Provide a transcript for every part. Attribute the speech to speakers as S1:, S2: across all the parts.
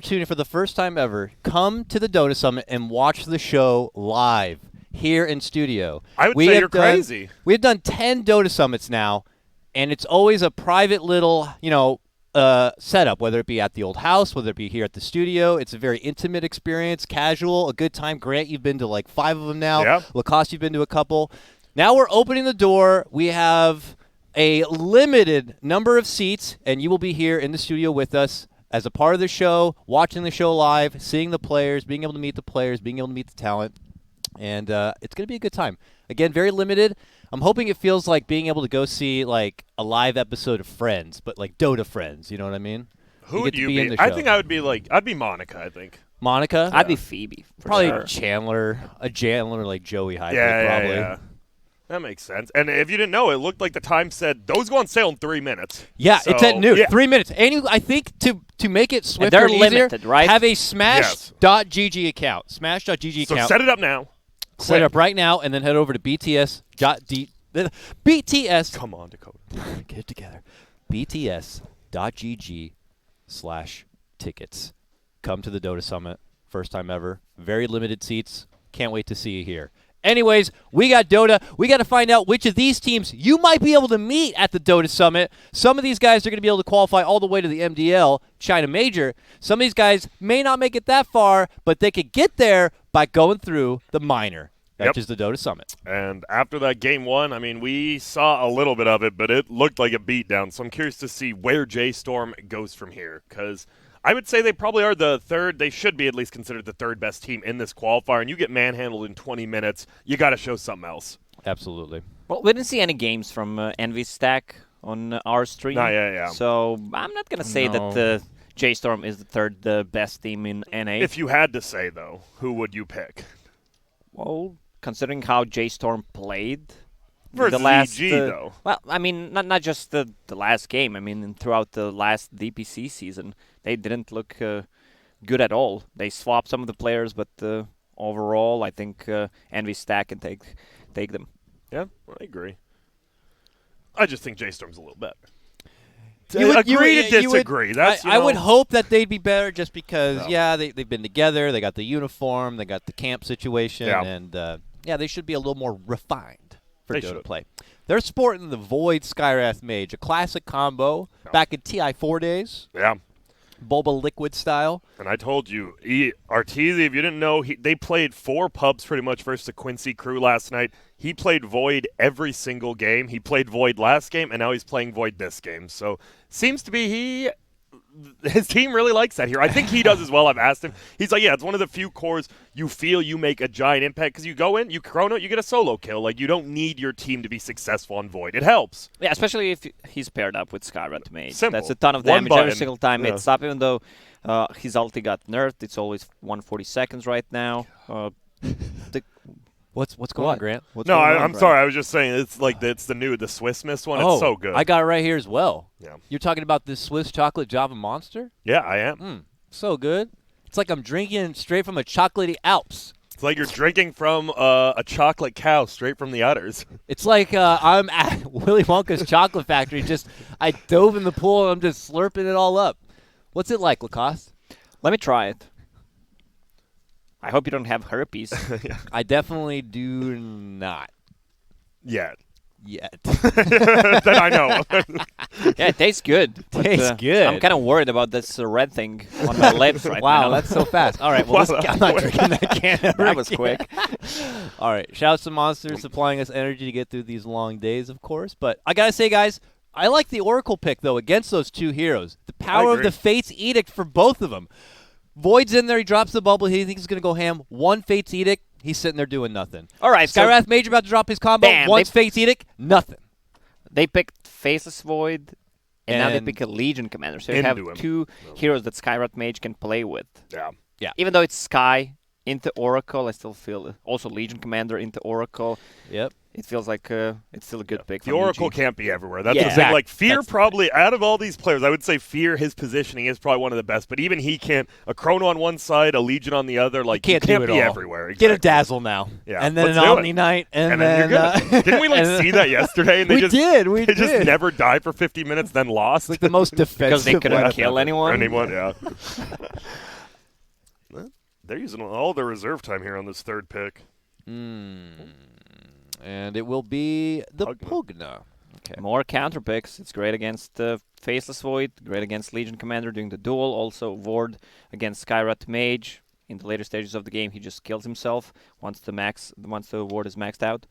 S1: opportunity for the first time ever, come to the Dota Summit and watch the show live here in studio.
S2: I would say you're crazy.
S1: We have done 10 Dota Summits now, and it's always a private little, setup, whether it be at the old house, whether it be here at the studio. It's a very intimate experience, casual, a good time. Grant, you've been to like 5 of them now.
S2: Yeah.
S1: Lacoste, you've been to a couple. Now we're opening the door. We have a limited number of seats, and you will be here in the studio with us as a part of the show, watching the show live, seeing the players, being able to meet the players, being able to meet the talent. And it's going to be a good time. Again, very limited. I'm hoping it feels like being able to go see like a live episode of Friends, but like Dota Friends. You know what I mean?
S2: Who would you be? I think I'd be Monica, I think.
S1: Monica?
S3: I'd be Phoebe.
S1: Probably
S3: sure.
S1: Chandler. A Chandler like Joey hybrid, probably.
S2: Yeah. That makes sense. And if you didn't know, it looked like the time said those go on sale in 3 minutes.
S1: Yeah,
S2: so,
S1: it's at noon.
S2: Yeah.
S1: 3 minutes. And I think to make it swifter
S3: they're
S1: and easier,
S3: limited, right?
S1: have a Smash.gg account. Smash.gg
S2: So
S1: account.
S2: set it up now.
S1: Set it up right now, and then head over to BTS.
S2: Come on, Dakota.
S1: Get it together. BTS.gg/tickets. Come to the Dota Summit. First time ever. Very limited seats. Can't wait to see you here. Anyways, we got Dota. We got to find out which of these teams you might be able to meet at the Dota Summit. Some of these guys are going to be able to qualify all the way to the MDL Chengdu Major. Some of these guys may not make it that far, but they could get there by going through the minor, which is the Dota Summit.
S2: And after that game one, I mean, we saw a little bit of it, but it looked like a beatdown. So I'm curious to see where J.Storm goes from here, because I would say they probably are the third. They should be at least considered the third best team in this qualifier. And you get manhandled in 20 minutes, you got to show something else.
S1: Absolutely.
S3: Well, we didn't see any games from Envy Stack on our stream.
S2: Yeah.
S3: So I'm not going to say that J.Storm is the third best team in NA.
S2: If you had to say, though, who would you pick?
S3: Well, considering how J.Storm played
S2: versus
S3: the last,
S2: EG, though.
S3: Well, I mean, not just the last game. I mean, throughout the last DPC season, they didn't look good at all. They swapped some of the players, but overall, I think Envy Stack can take them.
S2: Yeah, I agree. I just think J.Storm's a little better.
S1: Agree
S2: to disagree.
S1: I would hope that they'd be better just because, they've been together. They got the uniform. They got the camp situation.
S2: Yeah.
S1: And, they should be a little more refined for Dota play. They're sporting the Void Skywrath Mage, a classic combo back in TI4 days.
S2: Yeah.
S1: Boba Liquid style.
S2: And I told you, Arteezy, if you didn't know, they played 4 pubs pretty much versus the Quincy crew last night. He played Void every single game. He played Void last game, and now he's playing Void this game. So seems to be his team really likes that here. I think he does as well. I've asked him. He's like, it's one of the few cores you feel you make a giant impact because you go in, you chrono, you get a solo kill. Like, you don't need your team to be successful on Void. It helps.
S3: Yeah, especially if he's paired up with Skywrath Mage.
S2: Simple.
S3: That's a ton of damage every single time it's up, even though his ulti got nerfed. It's always 140 seconds right now.
S1: What's going on, Grant?
S2: I'm sorry. I was just saying it's like it's the Swiss Miss one. It's so good.
S1: I got it right here as well.
S2: Yeah.
S1: You're talking about this Swiss chocolate Java Monster?
S2: Yeah, I am.
S1: So good. It's like I'm drinking straight from a chocolatey Alps.
S2: It's like you're drinking from a chocolate cow straight from the udders.
S1: It's like I'm at Willy Wonka's chocolate factory. I dove in the pool and I'm just slurping it all up. What's it like, Lacoste?
S3: Let me try it. I hope you don't have herpes.
S1: I definitely do not.
S2: Yet.
S1: That
S2: I know.
S3: Yeah, it tastes good.
S1: Tastes good.
S3: I'm kind of worried about this red thing on my lips right now.
S1: Wow, that's so fast. All right, well, I'm not drinking that can ever
S3: That was
S1: again.
S3: quick.
S1: All right, shouts to Monsters supplying us energy to get through these long days, of course. But I got to say, guys, I like the Oracle pick, though, against those two heroes. The power of the Fate's Edict for both of them. Void's in there. He drops the bubble. He thinks he's going to go ham. One Fate's Edict. He's sitting there doing nothing.
S3: All right.
S1: Skywrath Major about to drop his combo. One Fate's Edict. Nothing.
S3: They picked Faceless Void, and now they pick a Legion Commander. So you have two heroes that Skywrath Mage can play with.
S2: Yeah.
S3: Even though it's Sky into Oracle, I still feel also Legion Commander into Oracle.
S1: Yep.
S3: It feels like it's still a good pick.
S2: The Oracle can't be everywhere. That's the thing.
S1: Exactly.
S2: Like, Fear probably, out of all these players, I would say Fear, his positioning is probably one of the best. But even he can't. A Chrono on one side, a Legion on the other. Like,
S1: you can't
S2: be everywhere.
S1: Exactly. Get a Dazzle now.
S2: Yeah.
S1: And then an Omni Knight. And then
S2: you're good. Didn't we see that yesterday? And
S1: we
S2: just never died for 50 minutes, then lost.
S1: Like the most defensive.
S3: Because they couldn't kill anyone.
S2: Yeah. They're using all their reserve time here on this third pick.
S1: And it will be the Pugna. Okay.
S3: More counter picks. It's great against Faceless Void, great against Legion Commander doing the duel. Also Vord against Skyrat Mage. In the later stages of the game, he just kills himself once the Vord is maxed out.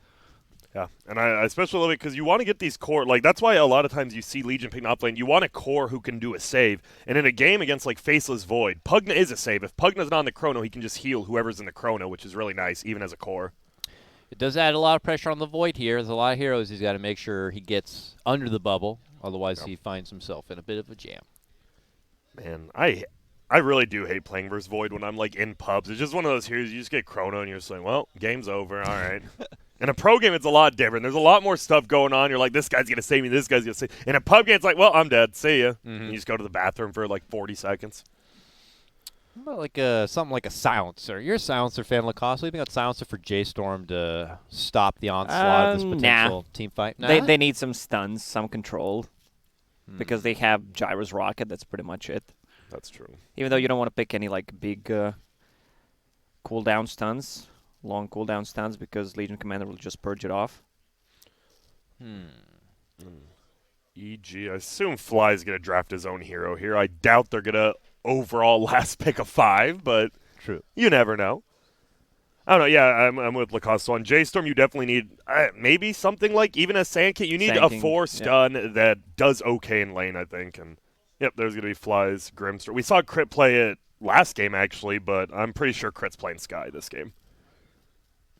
S2: Yeah, and I especially love it because you want to get these core. Like, that's why a lot of times you see Legion picking off lane. You want a core who can do a save. And in a game against, like, Faceless Void, Pugna is a save. If Pugna's not on the Chrono, he can just heal whoever's in the Chrono, which is really nice, even as a core.
S1: It does add a lot of pressure on the Void here. There's a lot of heroes he's got to make sure he gets under the bubble. Otherwise, he finds himself in a bit of a jam.
S2: Man, I really do hate playing versus Void when I'm, like, in pubs. It's just one of those heroes, you just get Chrono, and you're just like, well, game's over, all right. In a pro game, it's a lot different. There's a lot more stuff going on. You're like, this guy's going to save me, this guy's going to save me. In a pub game, it's like, well, I'm dead. See ya. And you just go to the bathroom for, like, 40 seconds.
S1: What about like something like a silencer? You're a silencer fan, Lacoste. What do you think about silencer for J.Storm to stop the onslaught of this potential team fight? Nah?
S3: They need some stuns, some control. Because they have Gyro's Rocket. That's pretty much it.
S2: That's true.
S3: Even though you don't want to pick any, like, big cooldown stuns. Long cooldown stuns, because Legion Commander will just purge it off.
S2: EG, I assume Fly's going to draft his own hero here. I doubt they're going to overall last pick a 5, but
S1: true.
S2: You never know. I don't know. Yeah, I'm with Lacoste. So on J.Storm, you definitely need maybe something like even a Sand King. You need a 4 stun that does okay in lane, I think. And yep, there's going to be Fly's Grimstar. We saw Crit play it last game, actually, but I'm pretty sure Crit's playing Sky this game.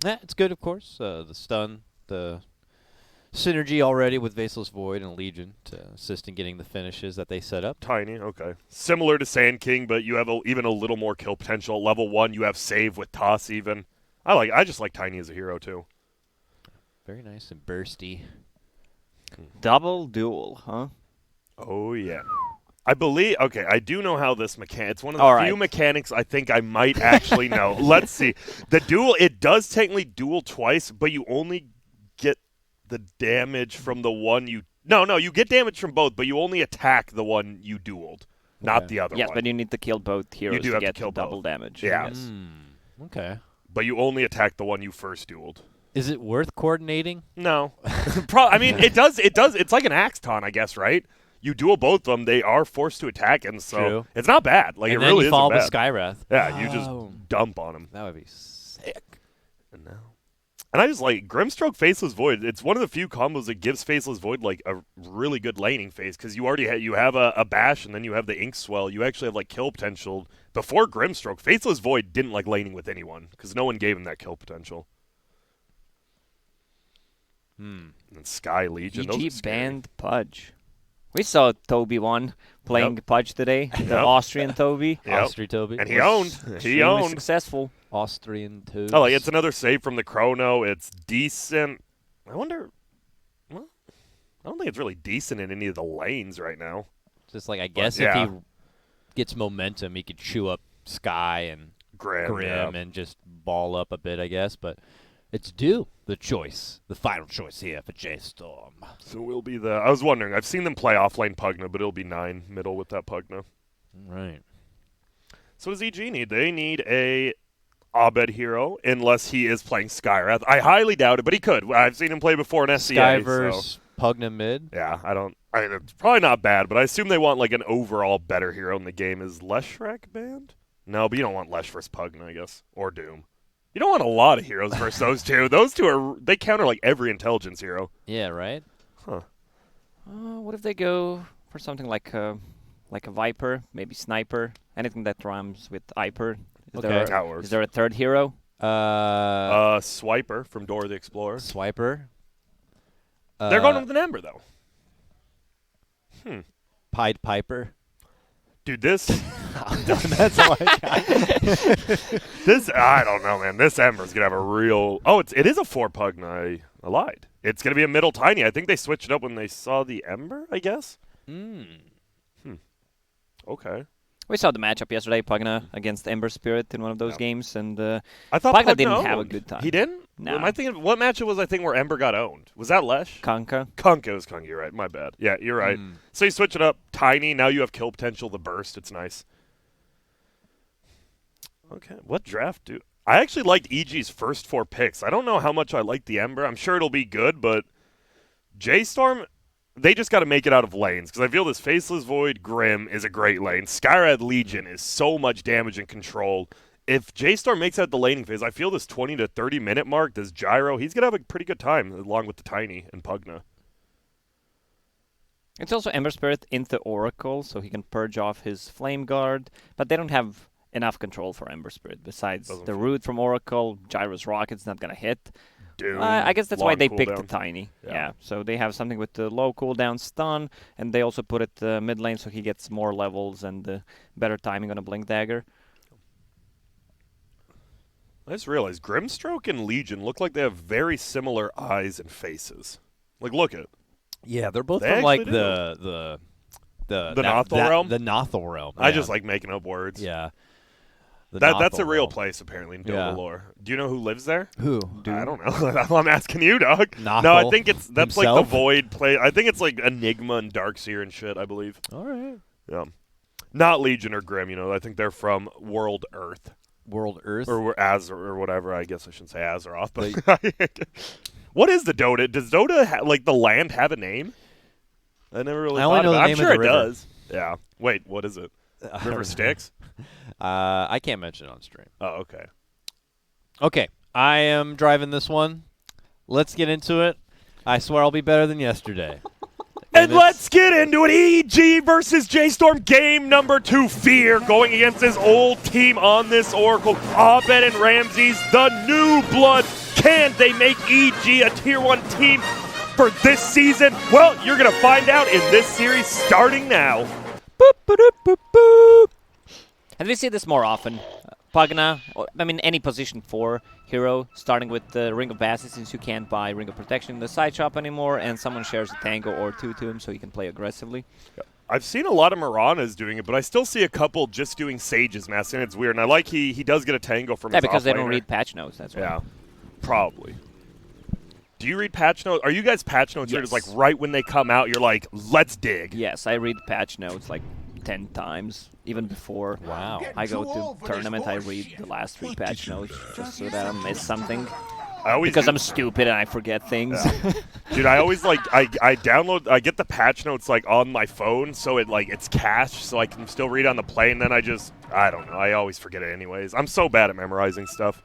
S1: Yeah, it's good, of course. The stun, the synergy already with Faceless Void and Legion to assist in getting the finishes that they set up.
S2: Tiny, okay. Similar to Sand King, but you have even a little more kill potential. Level 1, you have save with Toss even. I just like Tiny as a hero, too.
S1: Very nice and bursty.
S3: Double duel, huh?
S2: Oh, yeah. I believe, okay, I do know how this mechanic, it's one of the few mechanics I think I might actually know. Let's see. The duel, it does technically duel twice, but you only get the damage from the one you, no, you get damage from both, but you only attack the one you dueled, not the other one.
S3: Yes, but you need to kill both heroes to get
S2: kill
S3: double damage.
S2: Yeah.
S1: Okay.
S2: But you only attack the one you first dueled.
S1: Is it worth coordinating?
S2: No. I mean, it does, it's like an Axe Taunt, I guess, right? You duel both of them, they are forced to attack, and so it's not bad. Like,
S1: and
S2: it really
S1: isn't bad. And then you follow
S2: bad.
S1: with Skywrath.
S2: Yeah, you just dump on them.
S1: That would be sick.
S2: And I just like Grimstroke Faceless Void. It's one of the few combos that gives Faceless Void like a really good laning phase because you already you have a bash and then you have the Ink Swell. You actually have like kill potential. Before Grimstroke, Faceless Void didn't like laning with anyone because no one gave him that kill potential. And Sky Legion.
S3: EG banned Pudge. We saw Toby one playing Pudge today, the Austrian Toby.
S1: Austrian Toby.
S2: And he owned. He owned.
S3: Successful.
S1: Austrian Toby.
S2: Oh, like it's another save from the Chrono. It's decent. I wonder. Well, I don't think it's really decent in any of the lanes right now.
S1: Just like, I guess if he gets momentum, he could chew up Sky and Grim and just ball up a bit, I guess. But it's due. The final choice here for J.Storm.
S2: So we'll be I was wondering, I've seen them play offlane Pugna, but it'll be 9 middle with that Pugna.
S1: Right.
S2: So what does EG need? They need a Abed hero, unless he is playing Skyrath. I highly doubt it, but he could. I've seen him play before in SCA.
S1: Sky versus Pugna mid?
S2: Yeah, it's probably not bad, but I assume they want like an overall better hero in the game. Is Leshrac banned? No, but you don't want Lesh versus Pugna, I guess. Or Doom. You don't want a lot of heroes versus those two. Those two they counter like every intelligence hero.
S1: Yeah, right?
S2: Huh.
S3: What if they go for something like a Viper, maybe Sniper, anything that rhymes with Hyper? Is there a third hero?
S2: Swiper from Dora the Explorer.
S1: Swiper.
S2: They're going with an Ember, though.
S1: Pied Piper.
S2: Dude, this...
S1: That's all I got.
S2: This, I don't know, man. This Ember's going to have a real... Oh, it is a 4 Pugna. I lied. It's going to be a middle Tiny. I think they switched it up when they saw the Ember, I guess. Okay.
S3: We saw the matchup yesterday, Pugna against Ember Spirit in one of those games, and
S2: I thought
S3: Pugna didn't have a good time.
S2: He didn't?
S3: No.
S2: Am I thinking, what matchup was where Ember got owned? Was that Lesh?
S3: Kunkka.
S2: Kunkka was Kunkka, you're right. My bad. Yeah, you're right. So you switch it up. Tiny, now you have kill potential, the burst. It's nice. Okay, what draft do... I actually liked EG's first 4 picks. I don't know how much I like the Ember. I'm sure it'll be good, but J.Storm, they just got to make it out of lanes, because I feel this Faceless Void Grim is a great lane. Skyrad Legion is so much damage and control. If J.Storm makes out the laning phase, I feel this 20 to 30 minute mark, this Gyro, he's going to have a pretty good time, along with the Tiny and Pugna.
S3: It's also Ember Spirit into Oracle, so he can purge off his Flame Guard, but they don't have enough control for Ember Spirit. Besides the root from Oracle, Gyro's Rocket's not going to hit. I guess that's why they picked the Tiny. Yeah, so they have something with the low cooldown stun, and they also put it mid lane so he gets more levels and better timing on a Blink Dagger.
S2: I just realized Grimstroke and Legion look like they have very similar eyes and faces. Like, look at.
S1: Yeah, they're both from like the
S2: Nothal realm.
S1: The Nothal realm.
S2: I just like making up words.
S1: Yeah.
S2: That's a real place, apparently, in Dota lore. Do you know who lives there?
S1: Who?
S2: I don't know. I'm asking you, dog.
S1: Nothal
S2: no, I think that's
S1: himself?
S2: like the Void play. I think it's like Enigma and Darkseer and shit, I believe.
S1: All right.
S2: Yeah. Not Legion or Grim, I think they're from World Earth.
S1: World Earth?
S2: Or or whatever. I guess I shouldn't say Azeroth. But what is the Dota? Does Dota, like the land, have a name? I never really thought about it. I'm sure it does. Yeah. Wait, what is it? River Styx?
S1: I can't mention it on stream.
S2: Oh, okay.
S1: Okay, I am driving this one. Let's get into it. I swear I'll be better than yesterday.
S2: And let's get into it. EG versus J.Storm, game number 2. Fear going against his old team on this Oracle. Abed and Ramses, the new blood. Can they make EG a Tier 1 team for this season? Well, you're going to find out in this series starting now.
S3: Boop, boop, boop, boop. And we see this more often. Pugna, any position 4 hero, starting with the Ring of Basset, since you can't buy Ring of Protection in the side shop anymore, and someone shares a Tango or 2 to him so he can play aggressively.
S2: I've seen a lot of Maranas doing it, but I still see a couple just doing Sages Mask, and it's weird. And I like he does get a Tango from his
S3: because they don't
S2: off-laner.
S3: read patch notes, that's why.
S2: Yeah, probably. Do you read patch notes? Are you guys patch notes readers, like right when they come out, you're like, let's dig?
S3: Yes, I read patch notes like 10 times, even before I go to tournament. I read the last 3 patch notes just so that I don't miss something. Because I'm stupid and I forget things.
S2: Yeah. Dude, I always I get the patch notes like on my phone, so it's cached, so I can still read on the play, and then I don't know, I always forget it anyways. I'm so bad at memorizing stuff.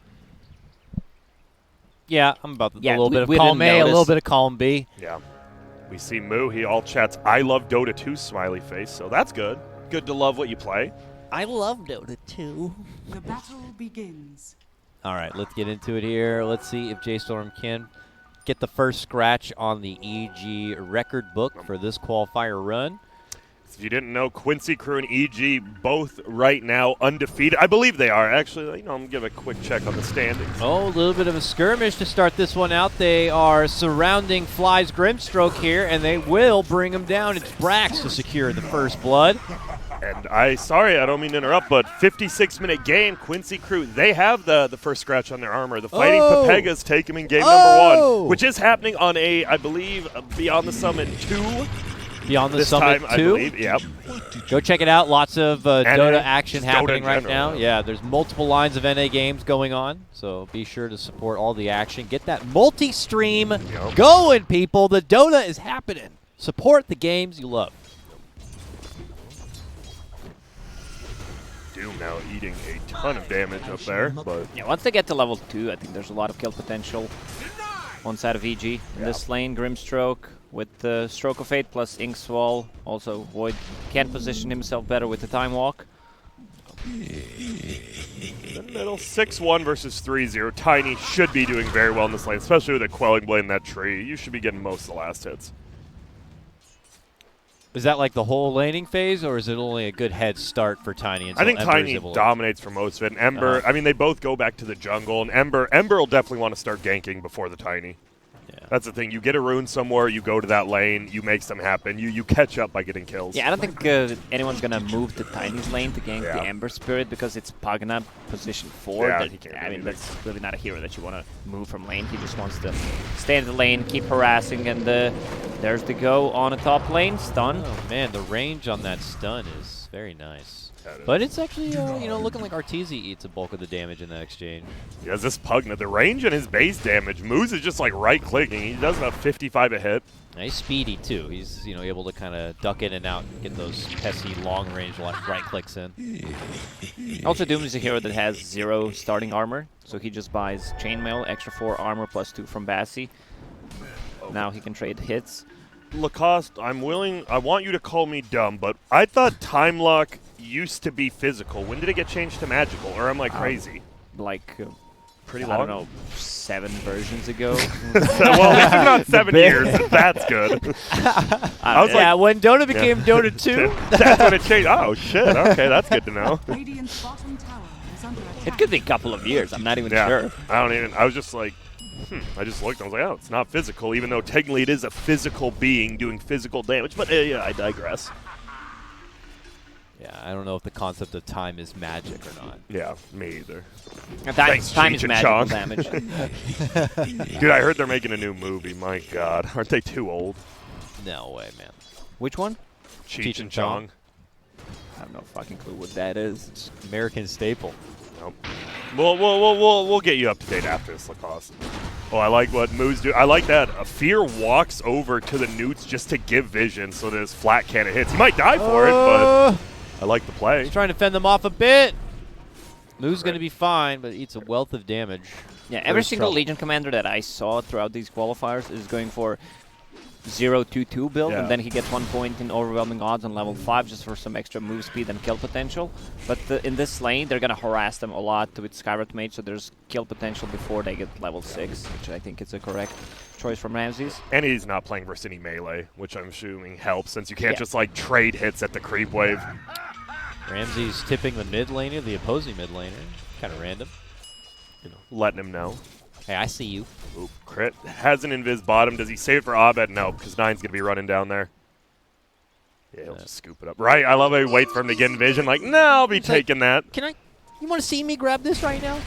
S1: Yeah, I'm about a little bit of
S3: we
S1: column A, a
S3: notice.
S1: little bit of column B.
S2: Yeah. We see Moo, he all chats, I love Dota 2 smiley face, so that's good. Good to love what you play.
S1: I love Dota 2.
S4: The battle begins.
S1: All right, let's get into it here. Let's see if J.Storm can get the first scratch on the EG record book for this qualifier run.
S2: If you didn't know, Quincy Crew and EG both right now undefeated. I believe they are. Actually, I'm going to give a quick check on the standings.
S1: Oh, a little bit of a skirmish to start this one out. They are surrounding Fly's Grimstroke here, and they will bring him down. It's Brax to secure the first blood.
S2: And sorry, I don't mean to interrupt, but 56-minute game, Quincy Crew, they have the first scratch on their armor. The Fighting Papegas take him in game number 1, which is happening on I believe, Beyond the Summit 2.
S1: Beyond the
S2: this
S1: Summit
S2: time,
S1: 2?
S2: I believe, yep.
S1: Go check it out. Lots of Dota action happening
S2: Dota
S1: right
S2: general,
S1: now. Yeah, there's multiple lines of NA games going on, so be sure to support all the action. Get that multi-stream going, people. The Dota is happening. Support the games you love.
S2: Doom now eating a ton of damage up there. But
S3: yeah, once they get to level 2, I think there's a lot of kill potential on side of EG. In this lane, Grimstroke with the Stroke of Fate plus Inkswall. Also, Void can position himself better with the Time Walk.
S2: in the middle, 6-1 versus 3-0. Tiny should be doing very well in this lane, especially with a Quelling Blade in that tree. You should be getting most of the last hits.
S1: Is that like the whole laning phase, or is it only a good head start for Tiny?
S2: I think Tiny dominates for most of it. And Ember, I mean, they both go back to the jungle, and Ember will definitely want to start ganking before the Tiny. Yeah. That's the thing. You get a rune somewhere, you go to that lane, you make something happen. You catch up by getting kills.
S3: Yeah, I don't think anyone's going to move to Tiny's lane to gank the Ember Spirit because it's Pugna position 4.
S2: Yeah,
S3: I mean, that's really not a hero that you want to move from lane. He just wants to stay in the lane, keep harassing, and there's the go on a top lane. Stun.
S1: Oh, man, the range on that stun is very nice. But it's actually, looking like Arteezy eats a bulk of the damage in that exchange.
S2: He has this Pugna. The range and his base damage. Moose is just like right-clicking. He does about 55 a hit.
S1: Now he's speedy, too. He's, able to kind of duck in and out and get those pesky long-range right clicks in.
S3: Also, Doom is a hero that has 0 starting armor, so he just buys Chainmail, extra 4 armor plus 2 from Bassi. Now he can trade hits.
S2: Lacoste, I want you to call me dumb, but I thought Time Lock used to be physical. When did it get changed to magical, or am I crazy?
S3: Pretty long? I don't know, 7 versions ago.
S2: Well, at least it's not 7 years. That's good. I was like,
S1: when Dota became Dota 2.
S2: That's when it changed. Oh, shit. Okay, that's good to know.
S4: Radiant's bottom tower is under attack.
S3: It could be a couple of years. I'm not even sure.
S2: I was just like, I just looked. I was like, oh, it's not physical, even though technically it is a physical being doing physical damage. But yeah, I digress.
S1: Yeah, I don't know if the concept of time is magic or not.
S2: Yeah, me either.
S3: Time is magical damage.
S2: Dude, I heard they're making a new movie. My God. Aren't they too old?
S1: No way, man.
S3: Which one?
S2: Cheech and Chong.
S3: I have no fucking clue what that is.
S1: It's American staple.
S2: Nope. We'll get you up to date after this, Lacoste. Oh, I like what Moose do. I like that. Fear walks over to the Newts just to give vision so that his flat cannon hits. He might die for it, but I like the play.
S1: He's trying to fend them off a bit. Moo's going to be fine, but eats a wealth of damage.
S3: Yeah, every single Legion commander that I saw throughout these qualifiers is going for 0-2-2 build, and then he gets 1 point in overwhelming odds on level 5 just for some extra move speed and kill potential. But in this lane, they're going to harass them a lot with Skyward Mage, so there's kill potential before they get level 6, which I think is a correct choice from Ramses.
S2: And he's not playing versus any melee, which I'm assuming helps, since you can't just like trade hits at the creep wave.
S1: Ramses tipping the mid laner, the opposing mid laner. Kind of random.
S2: Letting him know.
S1: Hey, I see you.
S2: Oop, crit. Has an invis bottom. Does he save it for Abed? No, because Nine's going to be running down there. Yeah, he'll just scoop it up. Right, I love how he waits for him to get in vision. Like, no, I'll be taking that.
S1: You want to see me grab this right now?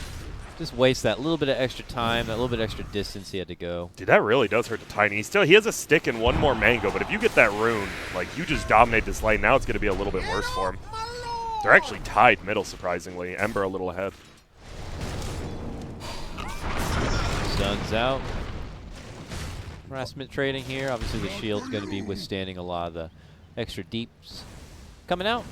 S1: Just waste that little bit of extra time, that little bit of extra distance he had to go.
S2: Dude, that really does hurt the Tiny. He has a stick and 1 more mango, but if you get that rune, like, you just dominate this lane. Now it's going to be a little bit worse for him. They're actually tied middle, surprisingly. Ember a little ahead.
S1: Sun's out. Harassment trading here. Obviously the shield's going to be withstanding a lot of the extra deeps coming out.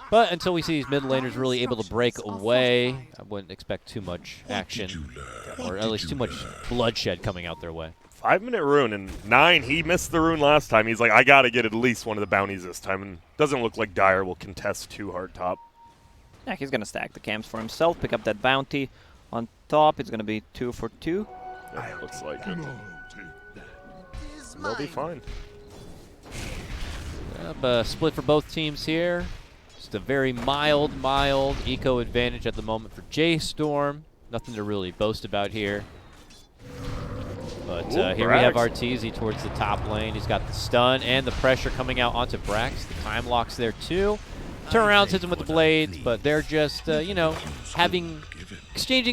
S1: But until we see these mid laners really able to break away, I wouldn't expect too much action, or at least too much bloodshed coming out their way.
S2: 5-minute rune, and 9, he missed the rune last time. He's like, I got to get at least one of the bounties this time, and doesn't look like Dire will contest 2 hard top.
S3: Yeah, he's going to stack the camps for himself, pick up that bounty. On top, it's going to be 2 for 2.
S2: Yeah, looks like it. They'll be fine.
S1: Split for both teams here. Just a very mild eco advantage at the moment for J.Storm. Nothing to really boast about here. But here we have Arteezy towards the top lane. He's got the stun and the pressure coming out onto Brax. The time lock's there too. Turnarounds hits him with the blades, but they're just, exchanging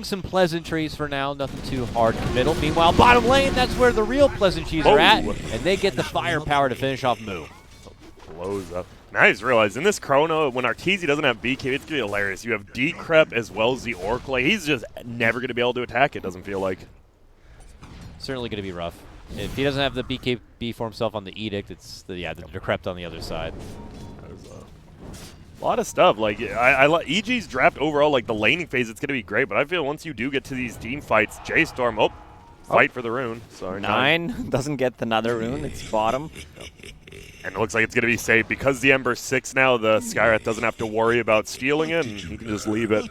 S1: some pleasantries for now. Nothing too hard committal. Meanwhile, bottom lane, that's where the real pleasantries are at, and they get the firepower to finish off Moo.
S2: Blows up. Now I just realized, in this Chrono, when Arteezy doesn't have BK, it's going to be hilarious. You have Decrep as well as the Oracle. He's just never going to be able to attack it, doesn't feel like.
S1: Certainly going to be rough. If he doesn't have the BKB for himself on the Edict, it's the Decrept on the other side.
S2: A lot of stuff. Like, I EG's draft overall, like the laning phase, it's going to be great. But I feel once you do get to these team fights, J.Storm, fight for the rune. Sorry,
S3: 9 doesn't get another rune. It's bottom.
S2: And it looks like it's going to be safe. Because the Ember's 6 now, the Skywrath doesn't have to worry about stealing it, and he can just leave it.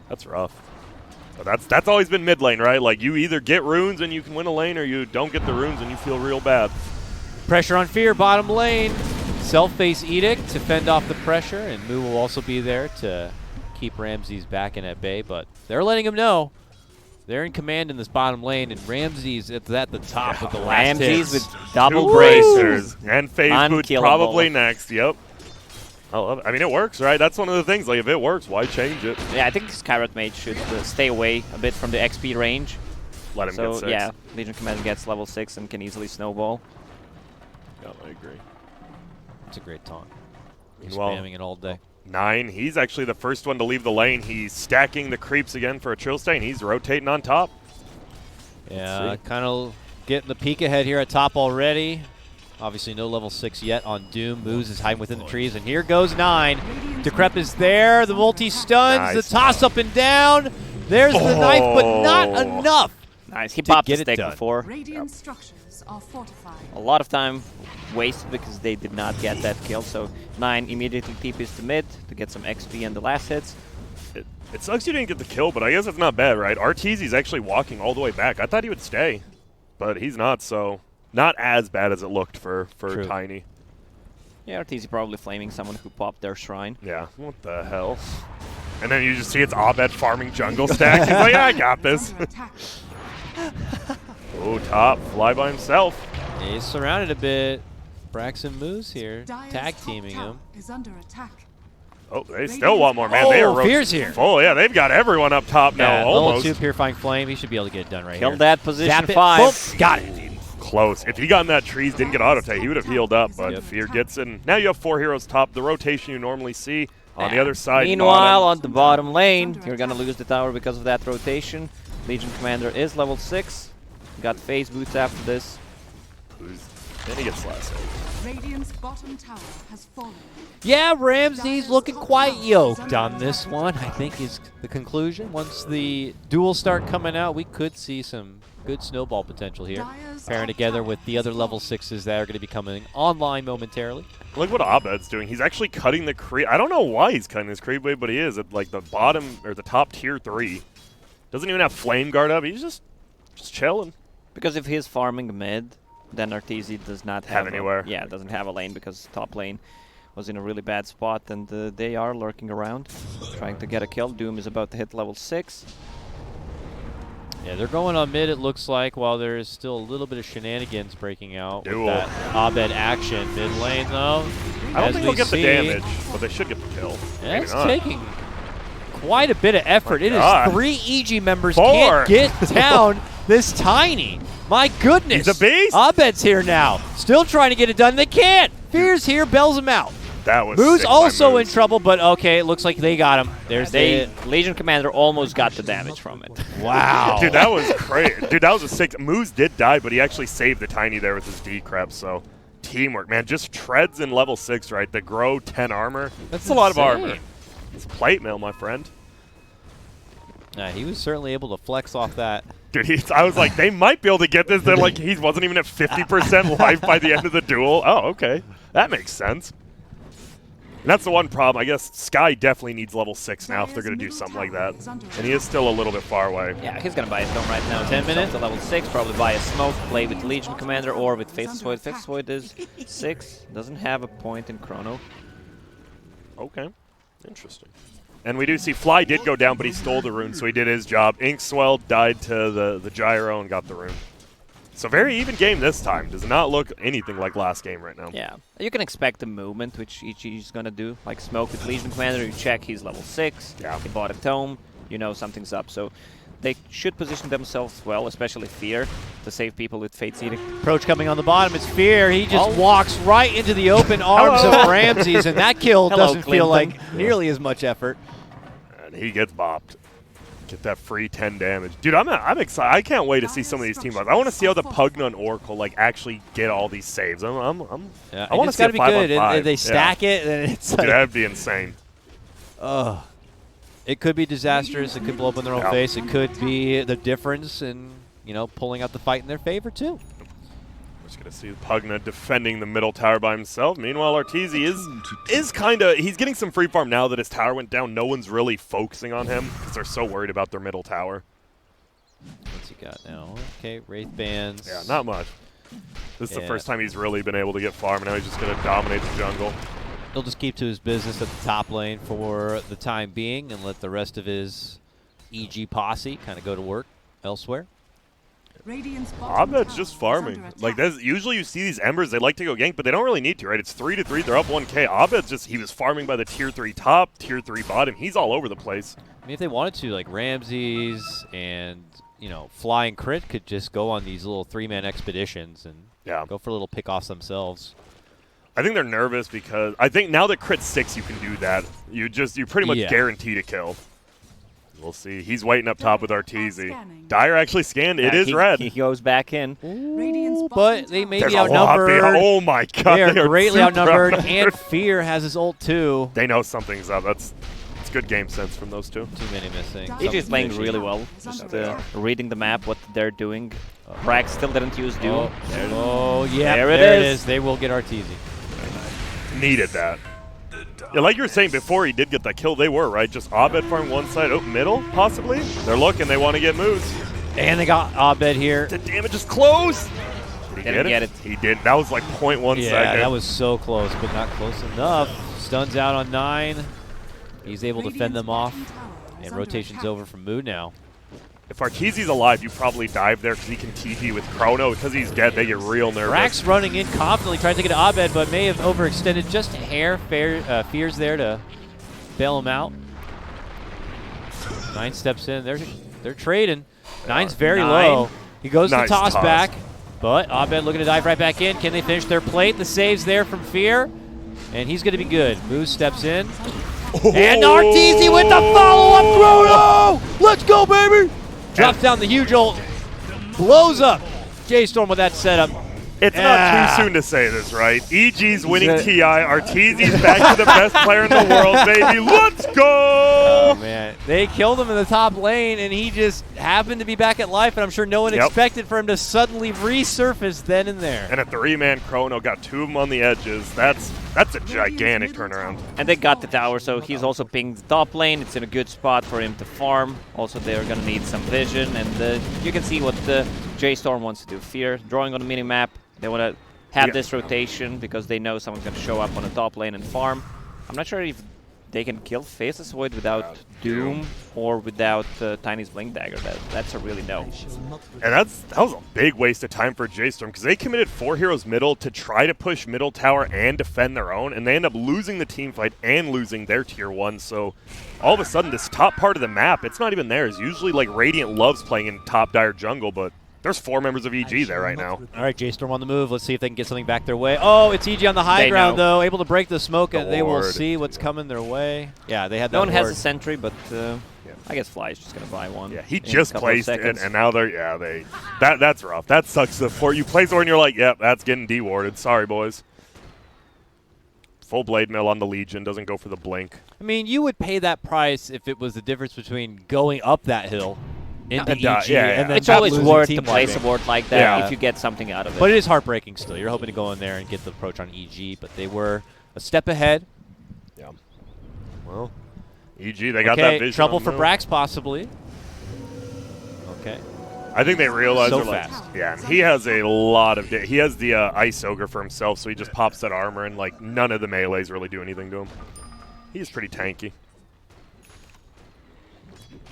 S2: That's rough. But that's always been mid lane, right? Like, you either get runes and you can win a lane, or you don't get the runes and you feel real bad.
S1: Pressure on Fear, bottom lane. Self-face Edict to fend off the pressure, and Moo will also be there to keep Ramses back in at bay, but they're letting him know they're in command in this bottom lane, and Ramses is at the top with the last
S3: Ramses
S1: hits.
S3: with double
S2: 2
S3: bracers.
S2: And phase boot probably next, yep. I love it. I mean, it works, right? That's one of the things. Like, if it works, why change it?
S3: Yeah, I think Skyward Mage should stay away a bit from the XP range.
S2: Let him get 6.
S3: Yeah, Legion Commander gets level 6 and can easily snowball.
S2: Yeah, I agree.
S1: It's a great taunt.
S2: Meanwhile,
S1: spamming it all day.
S2: 9, he's actually the first one to leave the lane. He's stacking the creeps again for a Trill Stay, and he's rotating on top.
S1: Yeah, kind of getting the peek ahead here at top already. Obviously no level 6 yet on Doom. Moose is hiding within the trees, and here goes 9. Decrep is there. The multi-stuns,
S2: Nice.
S1: the toss up and down. There's the knife, but not enough.
S3: Nice. He
S1: to
S3: popped
S1: get
S3: the
S1: it
S3: stick
S1: done.
S3: before.
S4: Radiant structures are fortified.
S3: A lot of time wasted because they did not get that kill. So 9 immediately TPs to mid to get some XP in the last hits.
S2: It sucks you didn't get the kill, but I guess it's not bad, right? Arteezy's actually walking all the way back. I thought he would stay, but he's not, so not as bad as it looked for
S1: True.
S2: Tiny.
S3: Yeah, RTZ probably flaming someone who popped their shrine.
S2: Yeah, what the hell? And then you just see it's Abed farming jungle stack. He's like, yeah, I got this.
S4: Under attack.
S2: Oh, top, fly by himself.
S1: He's surrounded a bit. Braxton Moose here,
S4: Dire's
S1: tag
S4: top
S1: teaming
S4: tower
S1: him.
S4: is under attack.
S2: Oh, they still want more, man. They
S1: Oh,
S2: are
S1: Fear's here.
S2: full. Yeah, they've got everyone up top now,
S1: Yeah, level
S2: almost.
S1: 2 Purifying Flame. He should be able to get it done right
S3: Killed
S1: here.
S3: that position
S1: Zap it.
S3: 5.
S1: Boom. Got it.
S2: Close. If he got in that trees, didn't get auto tag, he would have healed up, but
S4: Yep.
S2: Fear gets in. Now you have 4 heroes top, the rotation you normally see. On the
S3: Yeah.
S2: other side,
S3: Meanwhile,
S2: bottom.
S3: on the bottom lane, you're going to lose the tower because of that rotation. Legion Commander is level 6. Got phase boots after this.
S2: Then he gets last hit.
S4: Radiant's bottom tower has fallen.
S1: Yeah, Ramsey's looking quite yoked on this one, I think is the conclusion. Once the duels start coming out, we could see some good snowball potential here. Pairing together with the other level 6s that are going to be coming online momentarily.
S2: Look what Abed's doing. He's actually cutting the creep. I don't know why he's cutting his creep wave, but he is at like the bottom or the top tier 3. Doesn't even have flame guard up. He's just chilling.
S3: Because if he's farming mid, then RTZ does not
S2: Have
S3: have
S2: anywhere.
S3: Yeah, doesn't have a lane because top lane was in a really bad spot, and they are lurking around, trying to get a kill. Doom is about to hit level 6.
S1: Yeah, they're going on mid, it looks like, while there is still a little bit of shenanigans breaking out
S2: Duel.
S1: with that Abed action. Mid lane, though,
S2: I don't
S1: as
S2: think
S1: we
S2: he'll get
S1: see,
S2: the damage, but they should get the kill.
S1: Yeah,
S2: Maybe
S1: it's
S2: not.
S1: taking quite a bit of effort. It
S2: God.
S1: is 3 EG members
S2: 4.
S1: can't get down this Tiny. My goodness.
S2: He's a beast.
S1: Abed's here now. Still trying to get it done. They can't. Fear's here, bells him out.
S2: That was
S1: Moose
S2: sick by
S1: also in
S2: Moose.
S1: trouble, but okay, it looks like they got him. There's
S3: They
S1: the...
S3: Legion Commander almost got the damage from it.
S1: Wow.
S2: Dude, that was crazy. Dude, that was a sick. Moose did die, but he actually saved the Tiny there with his decrep. So teamwork, man. Just treads in level 6, right? The grow 10 armor. That's a lot of
S1: insane.
S2: armor. It's plate mail, my friend.
S1: Yeah, he was certainly able to flex off that.
S2: Dude, I was like, they might be able to get this. They're like, he wasn't even at 50% life by the end of the duel. Oh, okay. That makes sense. And that's the one problem. I guess Sky definitely needs level 6 now if they're going to do something like that. And he is still a little bit far away.
S3: Yeah, he's gonna buy a stone right now.
S1: 10 minutes.
S3: To level 6, probably buy a smoke, play with Legion Commander or with Faceless Void. Faceless Void is 6, doesn't have a point in Chrono.
S2: Okay. Interesting. And we do see Fly did go down, but he stole the rune, so he did his job. Inkswell died to the gyro and got the rune. So very even game this time. Does not look anything like last game right now.
S3: Yeah, you can expect the movement which EG is gonna do. Like smoke with Legion Commander, you check he's level 6.
S2: Yeah.
S3: He bought a tome, you know something's up. So they should position themselves well, especially Fear, to save people with Fate Seeding.
S1: Approach coming on the bottom. It's Fear. He just
S3: Oh.
S1: walks right into the open arms of Ramses, and that kill
S3: Hello,
S1: doesn't feel
S3: Clinton.
S1: like nearly as much effort.
S2: And he gets bopped. Get that free 10 damage. Dude, I'm excited. I can't wait to see some of these team fights. I want to see how the Pugna and Oracle like actually get all these saves.
S1: Yeah,
S2: I want to
S1: it's
S2: see a
S1: got to be
S2: 5
S1: good.
S2: on 5.
S1: They stack it, and it's
S2: Dude,
S1: like,
S2: that'd be insane.
S1: it could be disastrous. It could blow up in their own
S2: Yeah.
S1: face. It could be the difference in, pulling out the fight in their favor, too.
S2: We're just going to see Pugna defending the middle tower by himself. Meanwhile, Arteezy is kind of, he's getting some free farm now that his tower went down. No one's really focusing on him because they're so worried about their middle tower.
S1: What's he got now? Okay, Wraith Bands.
S2: Yeah, not much. This is the
S1: Yeah.
S2: first time he's really been able to get farm, and now he's just going to dominate the jungle.
S1: He'll just keep to his business at the top lane for the time being and let the rest of his EG posse kind of go to work elsewhere.
S4: Radiant's bottom
S2: Abed's
S4: tower
S2: just
S4: is
S2: farming.
S4: under
S2: Like,
S4: attack.
S2: that's, usually you see these Embers, they like to go gank, but they don't really need to, right? It's 3-3, they're up 1k. Abed's just, he was farming by the tier 3 top, tier 3 bottom. He's all over the place.
S1: I mean, if they wanted to, like Ramses and, Fly and Crit could just go on these little 3-man expeditions and
S2: Yeah.
S1: go for little pickoffs themselves.
S2: I think they're nervous because I think now that crit 6 you can do that. You pretty much guarantee to kill. We'll see. He's waiting up top with Arteezy. Dire actually scanned. It is red.
S3: He goes back in.
S1: Ooh, but they may
S2: There's
S1: be
S2: a lot
S1: outnumbered.
S2: oh my god.
S1: They are greatly
S2: super
S1: outnumbered, and Fear has his ult too.
S2: They know something's up. It's good game sense from those two.
S1: Too many missing.
S3: EG's playing really well. Just reading the map, what they're doing. Brax still didn't use Doom.
S1: Yeah,
S3: there
S1: it
S3: is.
S1: is. They will get Arteezy.
S2: Needed that. Yeah, like you were saying before he did get that kill, they were, right? Just Abed farming one side, middle, possibly? They're looking, they want to get moves.
S1: And they got Abed here.
S2: The damage is close. Did he
S3: Didn't get it?
S2: He did. That was like 0.1
S1: Yeah,
S2: second.
S1: that was so close, but not close enough. Stuns out on 9. He's able to fend them off. And rotation's over from Mood now.
S2: If Arteezy's alive, you probably dive there because he can TP with Chrono. Because he's dead, they get real nervous.
S1: Rax running in confidently, trying to get to Abed, but may have overextended just a hair. Fear's there to bail him out. 9 steps in. They're trading. 9's very low. He goes to toss back, but Abed looking to dive right back in. Can they finish their plate? The save's there from Fear, and he's going to be good. Moose steps in. And Arteezy with the follow-up Chrono! Let's go, baby! Drops down the huge ult, blows up J.Storm with that setup.
S2: It's not too soon to say this, right? EG's winning TI, Arteezy's back to the best player in the world, baby. Let's go!
S1: Oh, man. They killed him in the top lane, and he just happened to be back at life, and I'm sure no one expected for him to suddenly resurface then and there.
S2: And a 3-man Chrono, got 2 of them on the edges. That's a gigantic turnaround.
S3: And they got the tower, so he's also pinged the top lane. It's in a good spot for him to farm. Also, they're going to need some vision, and you can see what J.Storm wants to do. Fear, drawing on the mini-map. They want to have this rotation because they know someone's going to show up on the top lane and farm. I'm not sure if they can kill Faceless Void without Doom or without Tiny's Blink Dagger. That's a really no.
S2: And that was a big waste of time for J.Storm because they committed 4 heroes middle to try to push middle tower and defend their own, and they end up losing the team fight and losing their tier 1. So all of a sudden, this top part of the map, it's not even theirs. Usually, like, Radiant loves playing in top dire jungle, but there's 4 members of EG there right now.
S1: All right, J.Storm on the move. Let's see if they can get something back their way. Oh, it's EG on the high ground, though. Able to break the smoke, and they will see what's coming their way. Yeah, they had that.
S3: No one has a sentry, but I guess Fly is just going to buy one.
S2: Yeah, he just placed it, and now they're, that's rough. That sucks. You place one, and you're like, yep, that's getting dewarded. Sorry, boys. Full blade mill on the Legion, doesn't go for the blink.
S1: I mean, you would pay that price if it was the difference between going up that hill into EG. And then
S3: it's always worth to
S1: play
S3: place a ward like that if you get something out of it.
S1: But it is heartbreaking still. You're hoping to go in there and get the approach on EG, but they were a step ahead.
S2: Yeah. Well, EG, they got that vision.
S1: Trouble for Brax, possibly. Okay.
S2: I think they realize
S1: so
S2: fast.
S1: Like,
S2: yeah, and he has a lot of. He has the Ice Ogre for himself, so he just pops that armor, and like none of the melees really do anything to him. He's pretty tanky.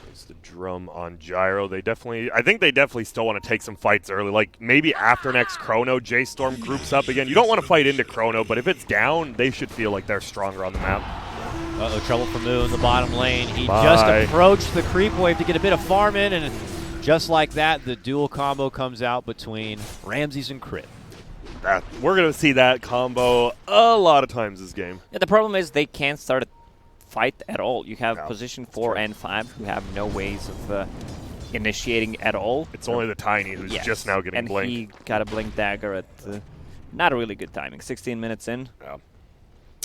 S2: There's the drum on Gyro. I think they definitely still want to take some fights early. Like maybe after next Chrono, J.Storm groups up again. You don't want to fight into Chrono, but if it's down, they should feel like they're stronger on the map.
S1: Uh-oh, trouble for Moon in the bottom lane. He just approached the creep wave to get a bit of farm in, and just like that, the dual combo comes out between Ramses and Crit.
S2: We're going to see that combo a lot of times this game.
S3: Yeah, the problem is they can't start a fight at all. You have position 4 and 5 who have no ways of initiating at all.
S2: It's only the Tiny who's just now getting Blink.
S3: And he got a Blink Dagger at not a really good timing. 16 minutes in.
S2: Yeah.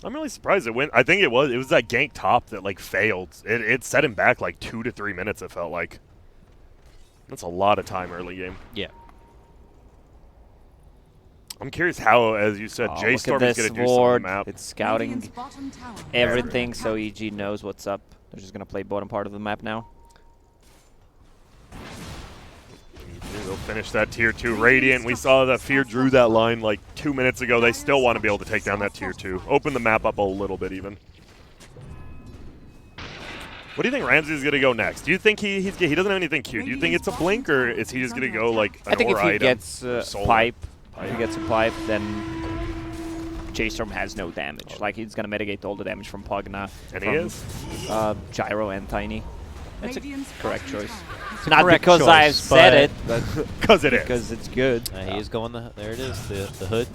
S2: I'm really surprised it went. I think it was that gank top that like failed. It set him back like 2 to 3 minutes, it felt like. That's a lot of time early game.
S1: Yeah.
S2: I'm curious how, as you said, J.Storm is going to do some on the map.
S3: It's scouting everything, so EG knows what's up. They're just going to play bottom part of the map now.
S2: They'll finish that tier 2 Radiant. We saw that Fear drew that line like 2 minutes ago. They still want to be able to take down that tier 2. Open the map up a little bit even. What do you think Ramses is going to go next? Do you think he doesn't have anything cute? Do you think it's a Blink, or is he just going to go like an
S3: I think
S2: aura
S3: if he
S2: item?
S3: gets if he gets a pipe, then J.Storm has no damage. Like he's going to mitigate all the damage from Pugna.
S2: And he is?
S3: Gyro and Tiny. That's a correct choice.
S1: Not
S3: because I've said it, but
S2: because it is.
S3: Because it's good.
S1: He is going there it is, the hood.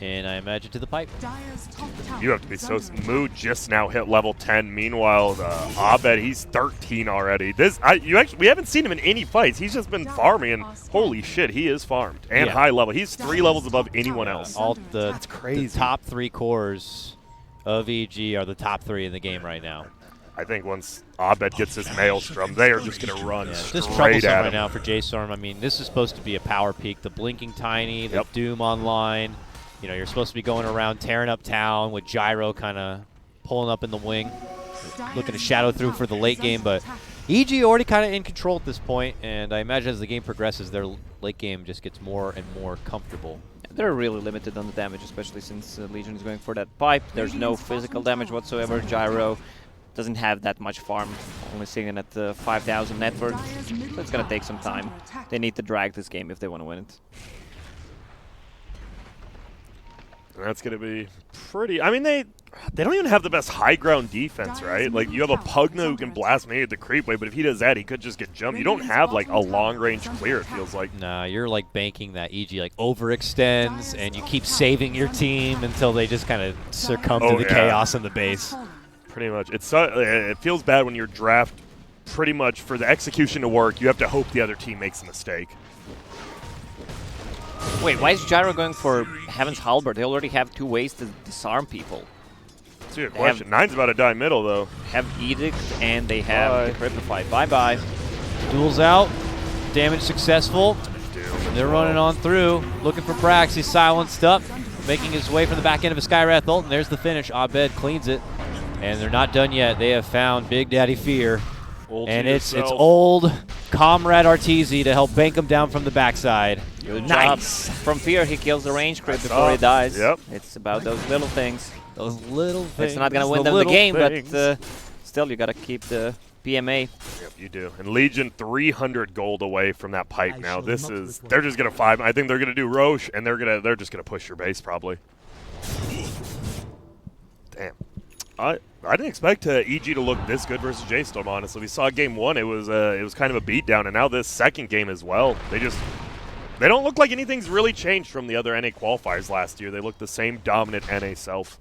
S1: And I imagine to the pipe.
S4: Dire's top tower
S2: You have to be
S4: is
S2: so.
S4: under attack.
S2: Mood just now hit level 10. Meanwhile, Abed, he's 13 already. We haven't seen him in any fights. He's just been farming, and holy shit, he is farmed and
S1: Yeah.
S2: high level. He's 3 levels above anyone else.
S1: All the,
S4: That's
S1: the top 3 cores of EG are the top 3 in the game right now.
S2: I think once Abed gets his Maelstrom, they are just going to run
S1: Just
S2: straight
S1: troublesome
S2: at
S1: right
S2: him.
S1: now for J.Storm. I mean, this is supposed to be a power peak. The Blinking Tiny, the
S2: Yep.
S1: Doom online. You know, you're supposed to be going around tearing up town with Gyro kind of pulling up in the wing, looking to shadow through for the late game. But EG already kind of in control at this point, and I imagine as the game progresses, their late game just gets more and more comfortable.
S3: They're really limited on the damage, especially since Legion is going for that pipe. There's no physical damage whatsoever. Gyro doesn't have that much farm, only sitting at 5,000 net worth. So it's going to take some time. They need to drag this game if they want to win it.
S2: And that's going to be pretty. I mean, they don't even have the best high ground defense, right? Like, you have a Pugna who can blast me at the creep wave, but if he does that, he could just get jumped. You don't have, like, a long-range clear, it feels like.
S1: Nah, you're like banking that EG like overextends, and you keep saving your team until they just kind of succumb to
S2: Oh,
S1: the
S2: yeah.
S1: chaos in the base.
S2: Pretty much. It feels bad when your draft, pretty much, for the execution to work, you have to hope the other team makes a mistake.
S3: Wait, why is Gyro going for Heaven's Halberd? They already have 2 ways to disarm people.
S2: That's a good question. Nine's about to die middle, though.
S3: Have Edict and they have Decryptify. Bye-bye.
S1: Duels out, damage successful. They're running on through, looking for Brax. He's silenced up, making his way from the back end of a Skywrath ult, and there's the finish. Abed cleans it, and they're not done yet. They have found Big Daddy Fear, and it's old comrade Arteezy to help bank him down from the backside.
S3: Good
S1: Nice.
S3: job. From Fear, he kills the range crit
S2: That's
S3: before he
S2: up.
S3: dies.
S2: Yep.
S3: It's about those little things.
S1: Those little things.
S3: It's not going to win them the game, but still, you got to keep the PMA.
S2: Yep, you do. And Legion 300 gold away from that pipe now. This is they're just gonna 5. I think they're gonna do Roche, and they're just gonna push your base probably. Damn. I didn't expect EG to look this good versus J.Storm, honestly. We saw game 1, it was kind of a beatdown, and now this second game as well. They don't look like anything's really changed from the other NA qualifiers last year. They look the same dominant NA self.